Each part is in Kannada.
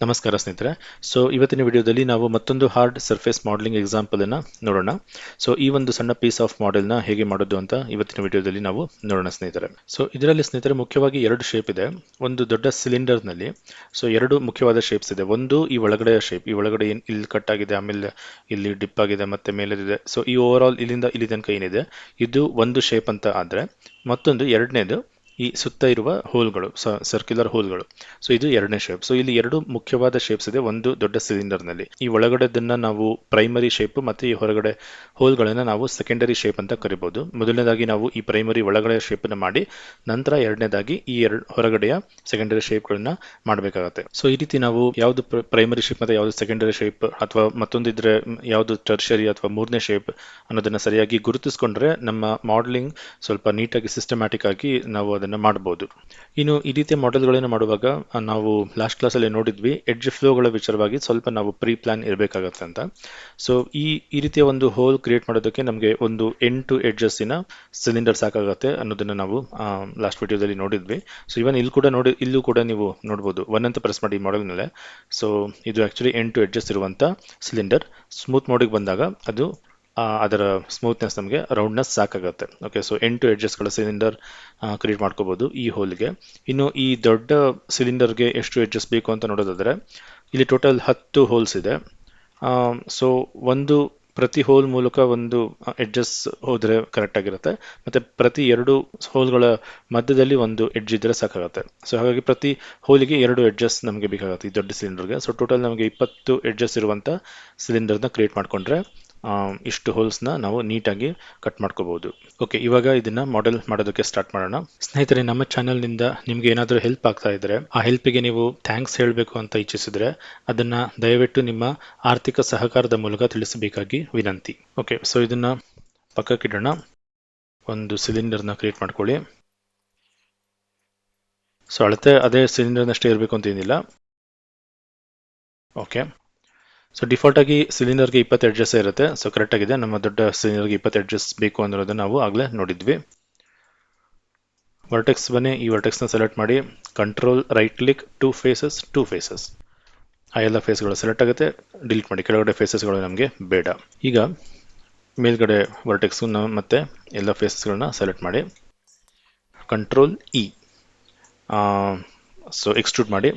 ನಮಸ್ಕಾರ ಸ್ನೇಹಿತರೆ. ಸೊ ಇವತ್ತಿನ ವಿಡಿಯೋದಲ್ಲಿ ನಾವು ಮತ್ತೊಂದು ಹಾರ್ಡ್ ಸರ್ಫೇಸ್ ಮಾಡೆಲಿಂಗ್ ಎಕ್ಸಾಂಪಲ್ ಅನ್ನ ನೋಡೋಣ. ಸೊ ಈ ಒಂದು ಸಣ್ಣ ಪೀಸ್ ಆಫ್ ಮಾಡೆಲ್ ನ ಹೇಗೆ ಮಾಡೋದು ಅಂತ ಇವತ್ತಿನ ವಿಡಿಯೋದಲ್ಲಿ ನಾವು ನೋಡೋಣ ಸ್ನೇಹಿತರೆ. ಸೊ ಇದರಲ್ಲಿ ಸ್ನೇಹಿತರೆ ಮುಖ್ಯವಾಗಿ ಎರಡು ಶೇಪ್ ಇದೆ. ಒಂದು ದೊಡ್ಡ ಸಿಲಿಂಡರ್ ನಲ್ಲಿ ಸೊ ಎರಡು ಮುಖ್ಯವಾದ ಶೇಪ್ಸ್ ಇದೆ. ಒಂದು ಈ ಒಳಗಡೆ ಶೇಪ್, ಈ ಒಳಗಡೆ ಇಲ್ಲಿ ಕಟ್ ಆಗಿದೆ, ಆಮೇಲೆ ಇಲ್ಲಿ ಡಿಪ್ ಆಗಿದೆ, ಮತ್ತೆ ಮೇಲಿದೆ. ಸೊ ಈ ಓವರ್ ಆಲ್ ಇಲ್ಲಿಂದ ಇಲ್ಲಿ ತನಕ ಏನಿದೆ ಇದು ಒಂದು ಶೇಪ್ ಅಂತ ಆದ್ರೆ, ಮತ್ತೊಂದು ಎರಡನೇದು ಈ ಸುತ್ತ ಇರುವ ಹೋಲ್ಗಳು, ಸರ್ಕ್ಯುಲರ್ ಹೋಲ್ಗಳು. ಸೊ ಇದು ಎರಡನೇ ಶೇಪ್. ಸೊ ಇಲ್ಲಿ ಎರಡು ಮುಖ್ಯವಾದ ಶೇಪ್ಸ್ ಇದೆ ಒಂದು ದೊಡ್ಡ ಸಿಲಿಂಡರ್ ನಲ್ಲಿ. ಈ ಒಳಗಡೆದನ್ನ ನಾವು ಪ್ರೈಮರಿ ಶೇಪ್ ಮತ್ತೆ ಈ ಹೊರಗಡೆ ಹೋಲ್ಗಳನ್ನ ನಾವು ಸೆಕೆಂಡರಿ ಶೇಪ್ ಅಂತ ಕರಿಬಹುದು. ಮೊದಲನೇದಾಗಿ ನಾವು ಈ ಪ್ರೈಮರಿ ಒಳಗಡೆ ಶೇಪ್ ನ ಮಾಡಿ, ನಂತರ ಎರಡನೇದಾಗಿ ಈ ಹೊರಗಡೆಯ ಸೆಕೆಂಡರಿ ಶೇಪ್ ಗಳನ್ನ ಮಾಡಬೇಕಾಗತ್ತೆ. ಸೊ ಈ ರೀತಿ ನಾವು ಯಾವ್ದು ಪ್ರೈಮರಿ ಶೇಪ್ ಮತ್ತೆ ಯಾವ್ದು ಸೆಕೆಂಡರಿ ಶೇಪ್ ಅಥವಾ ಮತ್ತೊಂದಿದ್ರೆ ಯಾವ್ದು ಟರ್ಷರಿ ಅಥವಾ ಮೂರನೇ ಶೇಪ್ ಅನ್ನೋದನ್ನ ಸರಿಯಾಗಿ ಗುರುತಿಸ್ಕೊಂಡ್ರೆ ನಮ್ಮ ಮಾಡಲಿಂಗ್ ಸ್ವಲ್ಪ ನೀಟಾಗಿ ಸಿಸ್ಟಮ್ಯಾಟಿಕ್ ಆಗಿ ನಾವು ಅದನ್ನ ಮಾಡಬಹುದು. ಇನ್ನು ಈ ರೀತಿಯ ಮಾಡೆಲ್ಗಳನ್ನು ಮಾಡುವಾಗ ನಾವು ಲಾಸ್ಟ್ ಕ್ಲಾಸಲ್ಲಿ ನೋಡಿದ್ವಿ ಎಡ್ಜ್ ಫ್ಲೋಗಳ ವಿಚಾರವಾಗಿ ಸ್ವಲ್ಪ ನಾವು ಪ್ರೀ ಪ್ಲಾನ್ ಇರಬೇಕಾಗತ್ತೆ ಅಂತ. ಸೊ ಈ ರೀತಿಯ ಒಂದು ಹೋಲ್ ಕ್ರಿಯೇಟ್ ಮಾಡೋದಕ್ಕೆ ನಮಗೆ ಒಂದು 8 ಎಡ್ಜಸ್ಸಿನ ಸಿಲಿಂಡರ್ ಸಾಕಾಗತ್ತೆ ಅನ್ನೋದನ್ನ ನಾವು ಲಾಸ್ಟ್ ವಿಡಿಯೋದಲ್ಲಿ ನೋಡಿದ್ವಿ. ಸೊ ಇವನ್ ಇಲ್ಲೂ ಕೂಡ ನೀವು ನೋಡ್ಬೋದು, 1 ಅಂತ ಪ್ರೆಸ್ ಮಾಡಿ ಮಾಡೆಲ್ ಮೇಲೆ. ಸೊ ಇದು ಆಕ್ಚುಲಿ 8 ಎಡ್ಜಸ್ ಇರುವಂತ ಸಿಲಿಂಡರ್. ಸ್ಮೂತ್ ಮೋಡಿಗೆ ಬಂದಾಗ ಅದು ಅದರ ಸ್ಮೂತ್ನೆಸ್ ನಮಗೆ ರೌಂಡ್ನೆಸ್ ಸಾಕಾಗುತ್ತೆ. ಓಕೆ, ಸೊ 8 ಎಡ್ಜಸ್ಗಳ ಸಿಲಿಂಡರ್ ಕ್ರಿಯೇಟ್ ಮಾಡ್ಕೋಬಹುದು ಈ ಹೋಲ್ಗೆ. ಇನ್ನು ಈ ದೊಡ್ಡ ಸಿಲಿಂಡರ್ಗೆ ಎಷ್ಟು ಎಡ್ಜಸ್ ಬೇಕು ಅಂತ ನೋಡೋದಾದ್ರೆ ಇಲ್ಲಿ ಟೋಟಲ್ 10 ಹೋಲ್ಸ್ ಇದೆ. ಸೊ ಪ್ರತಿ ಹೋಲ್ ಮೂಲಕ ಒಂದು ಎಡ್ಜಸ್ ಹೋದ್ರೆ ಕರೆಕ್ಟ್ ಆಗಿರುತ್ತೆ, ಮತ್ತೆ ಪ್ರತಿ 2 ಹೋಲ್ಗಳ ಮಧ್ಯದಲ್ಲಿ ಒಂದು ಎಡ್ಜ್ ಇದ್ರೆ ಸಾಕಾಗುತ್ತೆ. ಸೊ ಹಾಗಾಗಿ ಪ್ರತಿ ಹೋಲಿಗೆ 2 ಎಡ್ಜಸ್ ನಮಗೆ ಬೇಕಾಗುತ್ತೆ ಈ ದೊಡ್ಡ ಸಿಲಿಂಡರ್ಗೆ. ಸೊ ಟೋಟಲ್ ನಮಗೆ 20 ಎಡ್ಜಸ್ ಇರುವಂತ ಸಿಲಿಂಡರ್ನ ಕ್ರಿಯೇಟ್ ಮಾಡ್ಕೊಂಡ್ರೆ ಇಷ್ಟು ಹೋಲ್ಸ್ನ ನಾವು ನೀಟಾಗಿ ಕಟ್ ಮಾಡ್ಕೋಬಹುದು. ಓಕೆ, ಇವಾಗ ಇದನ್ನ ಮಾಡೆಲ್ ಮಾಡೋದಕ್ಕೆ ಸ್ಟಾರ್ಟ್ ಮಾಡೋಣ. ಸ್ನೇಹಿತರೆ, ನಮ್ಮ ಚಾನೆಲ್ನಿಂದ ನಿಮ್ಗೆ ಏನಾದರೂ ಹೆಲ್ಪ್ ಆಗ್ತಾ ಇದ್ರೆ, ಆ ಹೆಲ್ಪಿಗೆ ನೀವು ಥ್ಯಾಂಕ್ಸ್ ಹೇಳಬೇಕು ಅಂತ ಇಚ್ಛಿಸಿದ್ರೆ ಅದನ್ನ ದಯವಿಟ್ಟು ನಿಮ್ಮ ಆರ್ಥಿಕ ಸಹಕಾರದ ಮೂಲಕ ತಿಳಿಸಬೇಕಾಗಿ ವಿನಂತಿ. ಓಕೆ, ಸೊ ಇದನ್ನ ಪಕ್ಕಕ್ಕಿಡೋಣ. ಒಂದು ಸಿಲಿಂಡರ್ನ ಕ್ರಿಯೇಟ್ ಮಾಡ್ಕೊಳ್ಳಿ. ಸೊ ಅಳತೆ ಅದೇ ಸಿಲಿಂಡರ್ನಷ್ಟೇ ಇರಬೇಕು ಅಂತ ಏನಿಲ್ಲ. ಓಕೆ, ಸೊ ಡಿಫಾಲ್ಟ್ ಆಗಿ ಸಿಲಿಂಡರ್ಗೆ 20 ಎಡ್ಜಸ್ ಇರುತ್ತೆ. ಸೊ ಕರೆಕ್ಟ್ ಆಗಿದೆ. ನಮ್ಮ ದೊಡ್ಡ ಸಿಲಿಂಡರ್ಗೆ 20 ಎಡ್ಜಸ್ ಬೇಕು ಅನ್ನೋದನ್ನ ನಾವು ಆಗ್ಲೇ ನೋಡಿದ್ವಿ. ವರ್ಟೆಕ್ಸ್ ಬನ್ನಿ, ಈ ವರ್ಟೆಕ್ಸ್ ನ ಸೆಲೆಕ್ಟ್ ಮಾಡಿ, control right click, to faces. ಆ ಎಲ್ಲ ಫೇಸ್ಗಳು ಸೆಲೆಕ್ಟ್ ಆಗುತ್ತೆ. ಡಿಲೀಟ್ ಮಾಡಿ, ಕೆಳಗಡೆ ಫೇಸಸ್ಗಳು ನಮಗೆ ಬೇಡ. ಈಗ ಮೇಲ್ಗಡೆ ವರ್ಟೆಕ್ಸ್ ಮತ್ತೆ ಎಲ್ಲ ಫೇಸಸ್ಗಳನ್ನ ಸೆಲೆಕ್ಟ್ ಮಾಡಿ, ಕಂಟ್ರೋಲ್ ಇ. ಸೊ ಎಕ್ಸ್ಟ್ರೂಡ್ ಮಾಡಿ,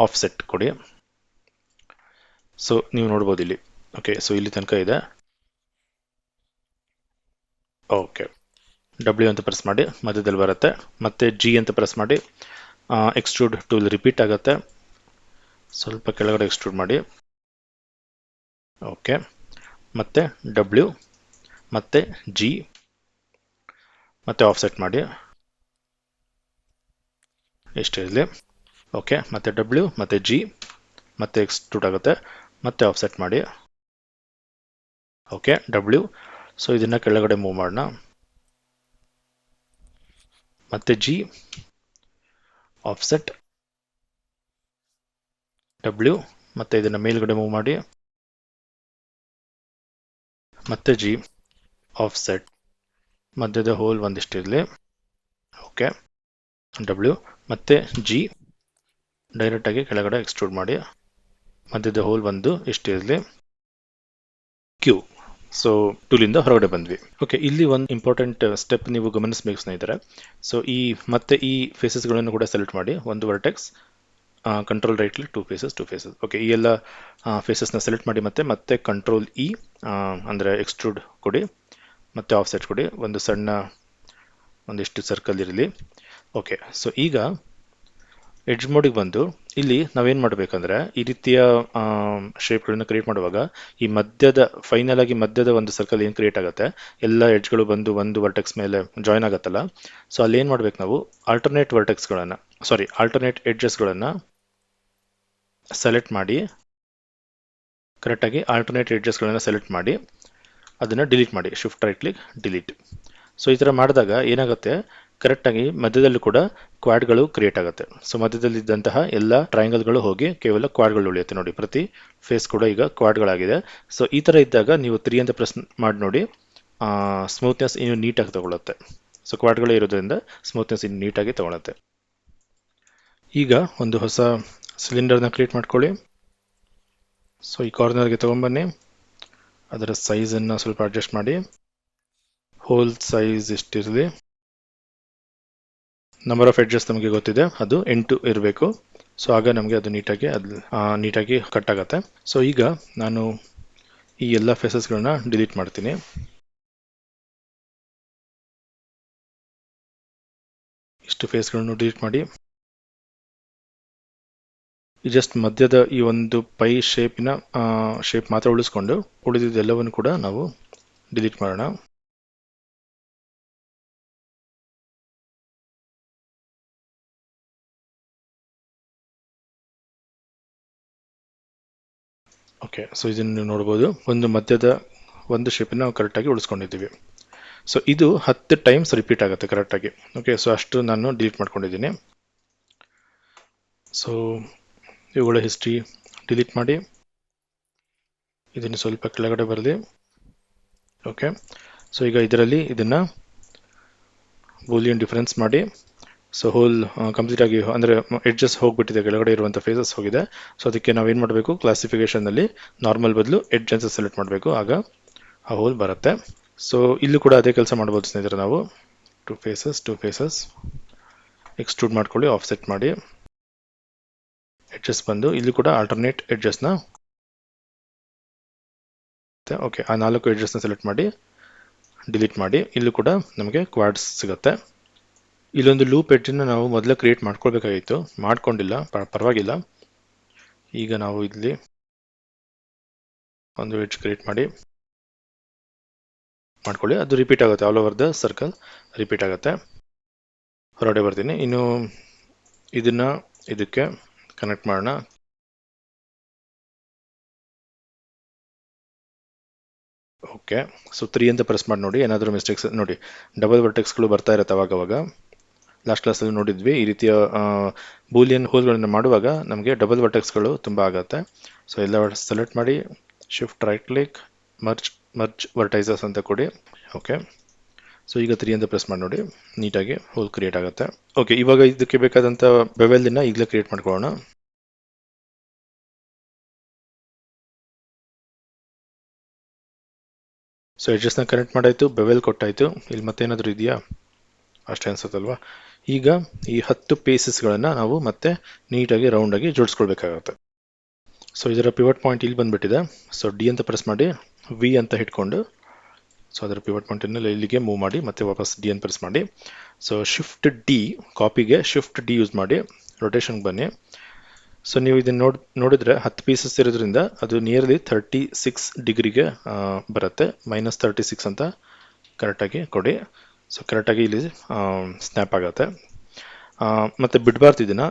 ಆಫ್ಸೆಟ್ ಕೊಡಿ. ಸೊ ನೀವು ನೋಡ್ಬೋದು ಇಲ್ಲಿ. ಓಕೆ, ಸೊ ಇಲ್ಲಿ ತನಕ ಇದೆ. ಓಕೆ, ಡಬ್ಲ್ಯೂ ಅಂತ ಪ್ರೆಸ್ ಮಾಡಿ, ಮಧ್ಯದಲ್ಲಿ ಬರುತ್ತೆ. ಮತ್ತೆ ಜಿ ಅಂತ ಪ್ರೆಸ್ ಮಾಡಿ, ಎಕ್ಸ್ಟ್ರೂಡ್ ಟೂಲ್ ರಿಪೀಟ್ ಆಗುತ್ತೆ. ಸ್ವಲ್ಪ ಕೆಳಗಡೆ ಎಕ್ಸ್ಟ್ರೂಡ್ ಮಾಡಿ. ಓಕೆ, ಮತ್ತೆ ಡಬ್ಲ್ಯೂ ಮತ್ತೆ ಜಿ ಮತ್ತೆ ಆಫ್ಸೆಟ್ ಮಾಡಿ, ಇಷ್ಟೇ ಇರಲಿ. ಓಕೆ, ಮತ್ತೆ ಡಬ್ಲ್ಯೂ ಮತ್ತೆ ಜಿ ಮತ್ತೆ ಎಕ್ಸ್ಟ್ರೂಡ್ ಆಗುತ್ತೆ, ಮತ್ತೆ ಆಫ್ಸೆಟ್ ಮಾಡಿ. Okay, W. ಸೊ ಇದನ್ನ ಕೆಳಗಡೆ ಮೂವ್ ಮಾಡೋಣ. ಮತ್ತೆ ಜಿ, ಆಫ್ಸೆಟ್, ಡಬ್ಲ್ಯೂ, ಮತ್ತೆ ಇದನ್ನ ಮೇಲ್ಗಡೆ ಮೂವ್ ಮಾಡಿ, ಮತ್ತೆ ಜಿ, ಆಫ್ಸೆಟ್, ಮಧ್ಯದ ಹೋಲ್ ಒಂದಿಷ್ಟಿರಲಿ. ಓಕೆ, ಡಬ್ಲ್ಯೂ ಮತ್ತೆ ಜಿ, ಡೈರೆಕ್ಟ್ ಆಗಿ ಕೆಳಗಡೆ ಎಕ್ಸ್ಟ್ರೂಡ್ ಮಾಡಿ, ಮಧ್ಯದ ಹೋಲ್ ಒಂದು ಇಷ್ಟಿರಲಿ. ಕ್ಯೂ. ಸೊ ಟೂಲಿಂದ ಹೊರಗಡೆ ಬಂದ್ವಿ. ಓಕೆ, ಇಲ್ಲಿ ಒಂದು ಇಂಪಾರ್ಟೆಂಟ್ ಸ್ಟೆಪ್ ನೀವು ಗಮನಿಸಬೇಕು ಸ್ನೇಹಿತರೆ. ಸೊ ಮತ್ತೆ ಈ ಫೇಸಸ್ಗಳನ್ನು ಕೂಡ ಸೆಲೆಕ್ಟ್ ಮಾಡಿ, ಒಂದು vertex, control right click, to faces. Okay, ಈ ಎಲ್ಲ ಫೇಸಸ್ನ ಸೆಲೆಕ್ಟ್ ಮಾಡಿ, ಮತ್ತೆ ಕಂಟ್ರೋಲ್ ಇ ಅಂದರೆ ಎಕ್ಸ್ಟ್ರೂಡ್ ಕೊಡಿ, ಮತ್ತೆ ಆಫ್ಸೆಟ್ ಕೊಡಿ. ಒಂದು ಸಣ್ಣ ಒಂದಿಷ್ಟು ಸರ್ಕಲ್ ಇರಲಿ. ಓಕೆ, ಸೊ ಈಗ ಎಡ್ಜ್ ಮೋಡಿಗೆ ಬಂದು ಇಲ್ಲಿ ನಾವೇನು ಮಾಡಬೇಕಂದ್ರೆ, ಈ ರೀತಿಯ ಶೇಪ್ಗಳನ್ನ ಕ್ರಿಯೇಟ್ ಮಾಡುವಾಗ ಈ ಫೈನಲ್ ಆಗಿ ಮಧ್ಯದ ಒಂದು ಸರ್ಕಲ್ ಏನು ಕ್ರಿಯೇಟ್ ಆಗುತ್ತೆ, ಎಲ್ಲ ಎಡ್ಜ್ಗಳು ಬಂದು ಒಂದು ವರ್ಟೆಕ್ಸ್ ಮೇಲೆ ಜಾಯ್ನ್ ಆಗುತ್ತಲ್ಲ. ಸೊ ಅಲ್ಲಿ ಏನು ಮಾಡ್ಬೇಕು ನಾವು, ಆಲ್ಟರ್ನೇಟ್ ಎಡ್ಜಸ್ಗಳನ್ನು ಸೆಲೆಕ್ಟ್ ಮಾಡಿ, ಕರೆಕ್ಟಾಗಿ ಆಲ್ಟರ್ನೇಟ್ ಎಡ್ಜಸ್ಗಳನ್ನು ಸೆಲೆಕ್ಟ್ ಮಾಡಿ ಅದನ್ನು ಡಿಲೀಟ್ ಮಾಡಿ, shift right click delete. So ಈ ಥರ ಮಾಡಿದಾಗ ಏನಾಗುತ್ತೆ, ಕರೆಕ್ಟಾಗಿ ಮಧ್ಯದಲ್ಲೂ ಕೂಡ ಕ್ವಾಡ್ಗಳು ಕ್ರಿಯೇಟ್ ಆಗುತ್ತೆ. ಸೊ ಮಧ್ಯದಲ್ಲಿದ್ದಂತಹ ಎಲ್ಲ ಟ್ರಯಾಂಗಲ್ಗಳು ಹೋಗಿ ಕೇವಲ ಕ್ವಾಡ್ಗಳು ಉಳಿಯುತ್ತೆ. ನೋಡಿ, ಪ್ರತಿ ಫೇಸ್ ಕೂಡ ಈಗ ಕ್ವಾಡ್ಗಳಾಗಿದೆ. ಸೊ ಈ ಥರ ಇದ್ದಾಗ ನೀವು 3 ಅಂತ ಪ್ರೆಸ್ ಮಾಡಿ ನೋಡಿ, ಸ್ಮೂತ್ನೆಸ್ ಇನ್ನು ನೀಟಾಗಿ ತಗೊಳುತ್ತೆ. ಸೊ ಕ್ವಾಡ್ಗಳೇ ಇರೋದ್ರಿಂದ ಸ್ಮೂತ್ನೆಸ್ ಇನ್ನು ನೀಟಾಗಿ ತಗೊಳುತ್ತೆ. ಈಗ ಒಂದು ಹೊಸ ಸಿಲಿಂಡರ್ನ ಕ್ರಿಯೇಟ್ ಮಾಡ್ಕೊಳ್ಳಿ. ಸೊ ಈ ಕಾರ್ನರ್ಗೆ ತೊಗೊಂಬನ್ನಿ, ಅದರ ಸೈಜನ್ನು ಸ್ವಲ್ಪ ಅಡ್ಜಸ್ಟ್ ಮಾಡಿ. ಹೋಲ್ ಸೈಜ್ ಎಷ್ಟಿರಲಿ, ನಂಬರ್ ಆಫ್ ಎಡ್ಜಸ್ ನಮಗೆ ಗೊತ್ತಿದೆ, ಅದು 8 ಇರಬೇಕು. ಸೊ ಆಗ ನಮಗೆ ಅದು ನೀಟಾಗಿ ಕಟ್ ಆಗುತ್ತೆ. ಸೊ ಈಗ ನಾನು ಈ ಎಲ್ಲ ಫೇಸಸ್ಗಳನ್ನ ಡಿಲೀಟ್ ಮಾಡ್ತೀನಿ. ಇಷ್ಟು ಫೇಸ್ಗಳನ್ನು ಡಿಲೀಟ್ ಮಾಡಿ, ಈ ಜಸ್ಟ್ ಮಧ್ಯದ ಈ ಒಂದು ಪೈ ಶೇಪ್ ಮಾತ್ರ ಉಳಿಸ್ಕೊಂಡು ಉಳಿದಿದ್ದೆಲ್ಲವನ್ನು ಕೂಡ ನಾವು ಡಿಲೀಟ್ ಮಾಡೋಣ. ಓಕೆ, ಸೊ ಇದನ್ನು ನೀವು ನೋಡ್ಬೋದು, ಒಂದು ಮಧ್ಯದ ಒಂದು ಶೇಪನ್ನು ನಾವು ಕರೆಕ್ಟಾಗಿ ಉಳಿಸ್ಕೊಂಡಿದ್ದೀವಿ. ಸೊ ಇದು 10 ಟೈಮ್ಸ್ ರಿಪೀಟ್ ಆಗುತ್ತೆ ಕರೆಕ್ಟಾಗಿ. ಓಕೆ, ಸೊ ಅಷ್ಟು ನಾನು ಡಿಲೀಟ್ ಮಾಡ್ಕೊಂಡಿದ್ದೀನಿ. ಸೊ ಇವುಗಳ ಹಿಸ್ಟ್ರಿ ಡಿಲೀಟ್ ಮಾಡಿ, ಇದನ್ನು ಸ್ವಲ್ಪ ಕೆಳಗಡೆ ಬರಲಿ. ಓಕೆ, ಸೊ ಈಗ ಇದರಲ್ಲಿ ಇದನ್ನು ಬೂಲಿಯನ್ ಡಿಫರೆನ್ಸ್ ಮಾಡಿ. ಸೊ ಹೋಲ್ ಕಂಪ್ಲೀಟಾಗಿ ಅಂದರೆ ಎಡ್ಜಸ್ ಹೋಗಿಬಿಟ್ಟಿದೆ, ಕೆಳಗಡೆ ಇರುವಂಥ ಫೇಸಸ್ ಹೋಗಿದೆ. ಸೊ ಅದಕ್ಕೆ ನಾವೇನು ಮಾಡಬೇಕು, ಕ್ಲಾಸಿಫಿಕೇಷನಲ್ಲಿ ನಾರ್ಮಲ್ ಬದಲು ಎಡ್ಜ್ ಅಂತ ಸೆಲೆಕ್ಟ್ ಮಾಡಬೇಕು, ಆಗ ಆ ಹೋಲ್ ಬರುತ್ತೆ. ಸೊ ಇಲ್ಲೂ ಕೂಡ ಅದೇ ಕೆಲಸ ಮಾಡ್ಬೋದು ಸ್ನೇಹಿತರೆ. ನಾವು ಟು ಫೇಸಸ್ ಎಕ್ಸ್ಟ್ರೂಡ್ ಮಾಡ್ಕೊಳ್ಳಿ, ಆಫ್ಸೆಟ್ ಮಾಡಿ, ಎಡ್ಜಸ್ ಬಂದು ಇಲ್ಲೂ ಕೂಡ ಆಲ್ಟರ್ನೇಟ್ ಎಡ್ಜಸ್ನ ಓಕೆ ಆ 4 ಎಡ್ಜಸ್ನ ಸೆಲೆಕ್ಟ್ ಮಾಡಿ ಡಿಲೀಟ್ ಮಾಡಿ. ಇಲ್ಲೂ ಕೂಡ ನಮಗೆ ಕ್ವಾಡ್ಸ್ ಸಿಗುತ್ತೆ. ಇಲ್ಲೊಂದು ಲೂಪ್ ಎಡ್ಜನ್ನು ನಾವು ಮೊದಲೇ ಕ್ರಿಯೇಟ್ ಮಾಡ್ಕೊಳ್ಬೇಕಾಗಿತ್ತು, ಮಾಡ್ಕೊಂಡಿಲ್ಲ, ಪರವಾಗಿಲ್ಲ. ಈಗ ನಾವು ಇಲ್ಲಿ ಒಂದು ಎಡ್ಜ್ ಕ್ರಿಯೇಟ್ ಮಾಡ್ಕೊಳ್ಳಿ, ಅದು ರಿಪೀಟ್ ಆಗುತ್ತೆ, all over the circle repeat ಆಗುತ್ತೆ. ಹೊರಗಡೆ ಬರ್ತೀನಿ. ಇನ್ನು ಇದನ್ನ ಇದಕ್ಕೆ ಕನೆಕ್ಟ್ ಮಾಡೋಣ. ಓಕೆ, ಸೊ 3 ಅಂತ ಪ್ರೆಸ್ ಮಾಡಿ ನೋಡಿ, ಏನಾದರೂ ಮಿಸ್ಟೇಕ್ಸ್ ನೋಡಿ, ಡಬಲ್ ವರ್ಟೆಕ್ಸ್ಗಳು ಬರ್ತಾ ಇರುತ್ತೆ ಅವಾಗವಾಗ. ಲಾಸ್ಟ್ ಕ್ಲಾಸಲ್ಲಿ ನೋಡಿದ್ವಿ, ಈ ರೀತಿಯ ಬೂಲಿಯನ್ ಹೋಲ್ಗಳನ್ನು ಮಾಡುವಾಗ ನಮಗೆ ಡಬಲ್ ವರ್ಟೆಕ್ಸ್ಗಳು ತುಂಬ ಆಗುತ್ತೆ. ಸೊ ಎಲ್ಲ ಸೆಲೆಕ್ಟ್ ಮಾಡಿ, ಶಿಫ್ಟ್ ರೈಟ್ ಕ್ಲಿಕ್, ಮರ್ಜ್ ವರ್ಟೈಸಸ್ ಅಂತ ಕೊಡಿ. ಓಕೆ, ಸೊ ಈಗ 3 ಅಂತ ಪ್ರೆಸ್ ಮಾಡಿ ನೋಡಿ, ನೀಟಾಗಿ ಹೋಲ್ ಕ್ರಿಯೇಟ್ ಆಗುತ್ತೆ. ಓಕೆ, ಇವಾಗ ಇದಕ್ಕೆ ಬೇಕಾದಂಥ ಬೆವೆಲ್ನ ಈಗಲೇ ಕ್ರಿಯೇಟ್ ಮಾಡ್ಕೊಳ್ಳೋಣ. ಸೊ ಎಡ್ಜಸ್ನ ಕನೆಕ್ಟ್ ಮಾಡಾಯಿತು, ಬೆವೆಲ್ ಕೊಟ್ಟಾಯಿತು. ಇಲ್ಲಿ ಮತ್ತೇನಾದರೂ ಇದೆಯಾ, ಅಷ್ಟೇ ಅನ್ಸುತ್ತಲ್ವಾ. ಈಗ ಈ 10 ಪೀಸಸ್ಗಳನ್ನು ನಾವು ಮತ್ತೆ ನೀಟಾಗಿ ರೌಂಡಾಗಿ ಜೋಡಿಸ್ಕೊಳ್ಬೇಕಾಗತ್ತೆ. ಸೊ ಇದರ ಪಿವಟ್ ಪಾಯಿಂಟ್ ಇಲ್ಲಿ ಬಂದುಬಿಟ್ಟಿದೆ. ಸೊ ಡಿ ಅಂತ ಪ್ರೆಸ್ ಮಾಡಿ, ವಿ ಅಂತ ಹಿಡ್ಕೊಂಡು, ಸೊ ಅದರ ಪಿವಟ್ ಪಾಯಿಂಟನ್ನು ಇಲ್ಲಿಗೆ ಮೂವ್ ಮಾಡಿ, ಮತ್ತೆ ವಾಪಸ್ ಡಿ ಅಂತ ಪ್ರೆಸ್ ಮಾಡಿ. ಸೊ ಶಿಫ್ಟ್ ಡಿ, ಕಾಪಿಗೆ ಶಿಫ್ಟ್ ಡಿ ಯೂಸ್ ಮಾಡಿ ರೊಟೇಷನ್ಗೆ ಬನ್ನಿ. ಸೊ ನೀವು ಇದನ್ನು ನೋಡಿದ್ರೆ 10 ಪೀಸಸ್ ಇರೋದ್ರಿಂದ ಅದು ನಿಯರ್ಲಿ 36 ಡಿಗ್ರಿಗೆ ಬರುತ್ತೆ. -36 ಅಂತ ಕರೆಕ್ಟಾಗಿ ಕೊಡಿ. ಸೊ ಕರೆಕ್ಟಾಗಿ ಇಲ್ಲಿ ಸ್ನ್ಯಾಪ್ ಆಗುತ್ತೆ. ಮತ್ತು ಬಿಡಬಾರ್ದು, ಇದನ್ನು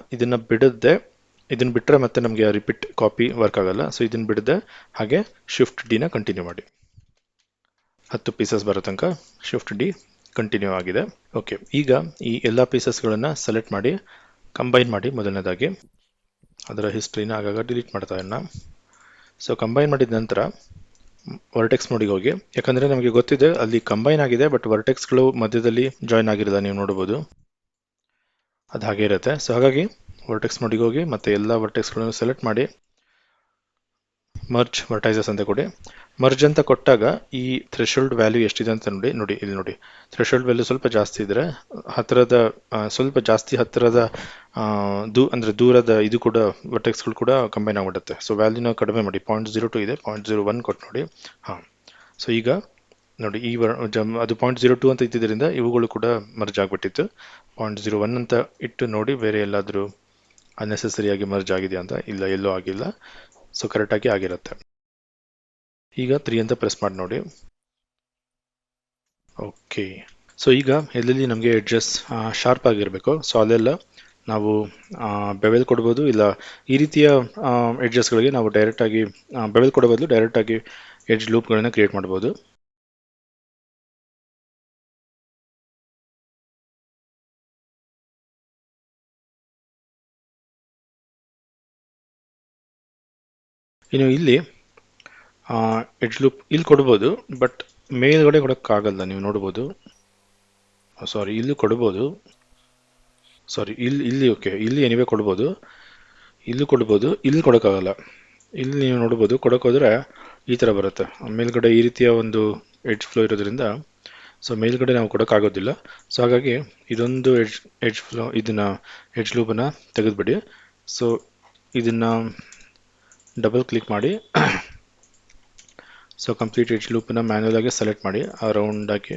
ಇದನ್ನು ಬಿಟ್ಟರೆ ಮತ್ತೆ ನಮಗೆ ರಿಪೀಟ್ ಕಾಪಿ ವರ್ಕ್ ಆಗಲ್ಲ. ಸೊ ಇದನ್ನು ಬಿಡದೆ ಹಾಗೆ ಶಿಫ್ಟ್ ಡಿನ ಕಂಟಿನ್ಯೂ ಮಾಡಿ, 10 ಪೀಸಸ್ ಬರೋ ತನಕ ಶಿಫ್ಟ್ ಡಿ ಕಂಟಿನ್ಯೂ ಆಗಿದೆ. ಓಕೆ, ಈಗ ಈ ಎಲ್ಲ ಪೀಸಸ್ಗಳನ್ನು ಸೆಲೆಕ್ಟ್ ಮಾಡಿ ಕಂಬೈನ್ ಮಾಡಿ. ಮೊದಲನೇದಾಗಿ ಅದರ ಹಿಸ್ಟ್ರಿನ ಆಗಾಗ ಡಿಲೀಟ್ ಮಾಡ್ತಾ ಇರೋಣ. ಸೊ ಕಂಬೈನ್ ಮಾಡಿದ ನಂತರ ವರ್ಟೆಕ್ಸ್ ಮೋಡಿಗೆ ಹೋಗಿ, ಯಾಕಂದರೆ ನಮಗೆ ಗೊತ್ತಿದೆ ಅಲ್ಲಿ ಕಂಬೈನ್ ಆಗಿದೆ, ಬಟ್ ವರ್ಟೆಕ್ಸ್ಗಳು ಮಧ್ಯದಲ್ಲಿ ಜಾಯ್ನ್ ಆಗಿರೋದ ನೀವು ನೋಡ್ಬೋದು, ಅದು ಹಾಗೆ ಇರುತ್ತೆ. ಸೊ ಹಾಗಾಗಿ ವರ್ಟೆಕ್ಸ್ ಮೋಡಿಗೆ ಹೋಗಿ ಮತ್ತೆ ಎಲ್ಲ ವರ್ಟೆಕ್ಸ್ಗಳನ್ನು ಸೆಲೆಕ್ಟ್ ಮಾಡಿ, ಮರ್ಜ್ ವರ್ಟೈಸಸ್ ಅಂತ ಕೊಡಿ. ಮರ್ಜ್ ಅಂತ ಕೊಟ್ಟಾಗ ಈ ಥ್ರೆಶೋಲ್ಡ್ ವ್ಯಾಲ್ಯೂ ಎಷ್ಟಿದೆ ಅಂತ ನೋಡಿ ಇಲ್ಲಿ ನೋಡಿ, ಥ್ರೆಶೋಲ್ಡ್ ವ್ಯಾಲ್ಯೂ ಸ್ವಲ್ಪ ಜಾಸ್ತಿ ಇದ್ದರೆ ಸ್ವಲ್ಪ ಜಾಸ್ತಿ ಹತ್ತಿರದ ಅಂದರೆ ದೂರದ ಇದು ಕೂಡ ವರ್ಟೆಕ್ಸ್ಗಳು ಕೂಡ ಕಂಬೈನ್ ಆಗಿಬಿಡುತ್ತೆ. ಸೊ ವ್ಯಾಲ್ಯೂನ ಕಡಿಮೆ ಮಾಡಿ, 0.02 ಇದೆ, 0.01 ಕೊಟ್ಟು ನೋಡಿ. ಹಾಂ, ಸೊ ಈಗ ನೋಡಿ ಅದು 0.02 ಅಂತ ಇದ್ದಿದ್ದರಿಂದ ಇವುಗಳು ಕೂಡ ಮರ್ಜ್ ಆಗಿಬಿಟ್ಟಿತ್ತು. 0.01 ಅಂತ ಇಟ್ಟು ನೋಡಿ, ಬೇರೆ ಎಲ್ಲಾದರೂ ಅನ್ನೆಸೆಸರಿಯಾಗಿ ಮರ್ಜ್ ಆಗಿದೆಯಾ ಅಂತ. ಇಲ್ಲ, ಎಲ್ಲೂ ಆಗಿಲ್ಲ. ಸೊ ಕರೆಕ್ಟಾಗಿ ಆಗಿರುತ್ತೆ. ಈಗ 3 ಅಂತ ಪ್ರೆಸ್ ಮಾಡಿ ನೋಡಿ. ಓಕೆ, ಸೊ ಈಗ ಎಲ್ಲೆಲ್ಲಿ ನಮಗೆ ಎಡ್ಜಸ್ ಶಾರ್ಪ್ ಆಗಿರಬೇಕು, ಸೊ ಅಲ್ಲೆಲ್ಲ ನಾವು ಬೆವೆಲ್ ಕೊಡ್ಬೋದು. ಇಲ್ಲ ಈ ರೀತಿಯ ಎಡ್ಜಸ್ಗಳಿಗೆ ನಾವು ಡೈರೆಕ್ಟಾಗಿ ಬೆವೆಲ್ ಕೊಡೋ ಬದಲು ಡೈರೆಕ್ಟಾಗಿ ಎಡ್ಜ್ ಲೂಪ್ಗಳನ್ನು ಕ್ರಿಯೇಟ್ ಮಾಡ್ಬೋದು. ಇನ್ನು ಇಲ್ಲಿ ಎಡ್ಜ್ ಲೂಪ್ ಇಲ್ಲಿ ಕೊಡ್ಬೋದು, ಬಟ್ ಮೇಲ್ಗಡೆ ಕೊಡೋಕ್ಕಾಗಲ್ಲ. ನೀವು ನೋಡ್ಬೋದು, ಸಾರಿ ಇಲ್ಲಿ ಕೊಡ್ಬೋದು, ಇಲ್ಲಿ ಓಕೆ, ಇಲ್ಲಿ ಎನಿವೆ ಕೊಡ್ಬೋದು. ಇಲ್ಲೂ ಕೊಡ್ಬೋದು, ಇಲ್ಲಿ ಕೊಡೋಕ್ಕಾಗಲ್ಲ. ಇಲ್ಲಿ ನೀವು ನೋಡ್ಬೋದು, ಕೊಡೋಕ್ಕೋದ್ರೆ ಈ ಥರ ಬರುತ್ತೆ. ಮೇಲ್ಗಡೆ ಈ ರೀತಿಯ ಒಂದು ಎಡ್ಜ್ ಫ್ಲೋ ಇರೋದ್ರಿಂದ ಸೊ ಮೇಲ್ಗಡೆ ನಾವು ಕೊಡೋಕ್ಕಾಗೋದಿಲ್ಲ. ಸೊ ಹಾಗಾಗಿ ಇದೊಂದು ಎಡ್ಜ್ ಫ್ಲೋ, ಇದನ್ನು ಎಡ್ಜ್ ಲೂಪನ್ನು ತೆಗೆದುಬಿಡಿ. ಸೊ ಇದನ್ನು ಡಬಲ್ ಕ್ಲಿಕ್ ಮಾಡಿ ಸೊ ಕಂಪ್ಲೀಟ್ ಎಡ್ಜ್ ಲೂಪನ್ನು ಮ್ಯಾನ್ಯಲ್ ಆಗಿ ಸೆಲೆಕ್ಟ್ ಮಾಡಿ ರೌಂಡ್ ಆಗಿ.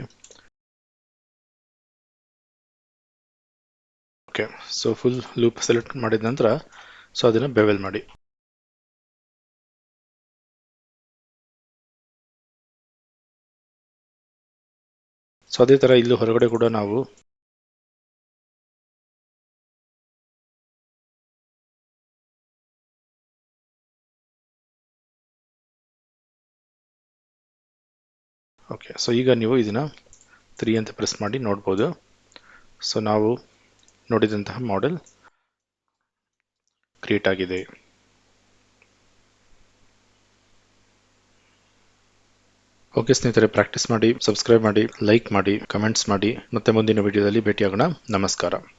Okay, so full loop select ಮಾಡಿದ ನಂತರ ಸೊ ಅದನ್ನು ಬೆವೆಲ್ ಮಾಡಿ. ಸೊ ಅದೇ ಥರ ಇಲ್ಲಿ ಹೊರಗಡೆ ಕೂಡ ನಾವು ಓಕೆ, ಸೊ ಈಗ ನೀವು ಇದನ್ನು 3 ಅಂತ ಪ್ರೆಸ್ ಮಾಡಿ ನೋಡ್ಬೋದು. ಸೊ ನಾವು ನೋಡಿದಂತಹ ಮಾಡೆಲ್ ಕ್ರಿಯೇಟ್ ಆಗಿದೆ. ಓಕೆ ಸ್ನೇಹಿತರೆ, ಪ್ರಾಕ್ಟೀಸ್ ಮಾಡಿ, ಸಬ್ಸ್ಕ್ರೈಬ್ ಮಾಡಿ, ಲೈಕ್ ಮಾಡಿ, ಕಮೆಂಟ್ಸ್ ಮಾಡಿ. ಮತ್ತೆ ಮುಂದಿನ ವಿಡಿಯೋದಲ್ಲಿ ಭೇಟಿಯಾಗೋಣ. ನಮಸ್ಕಾರ.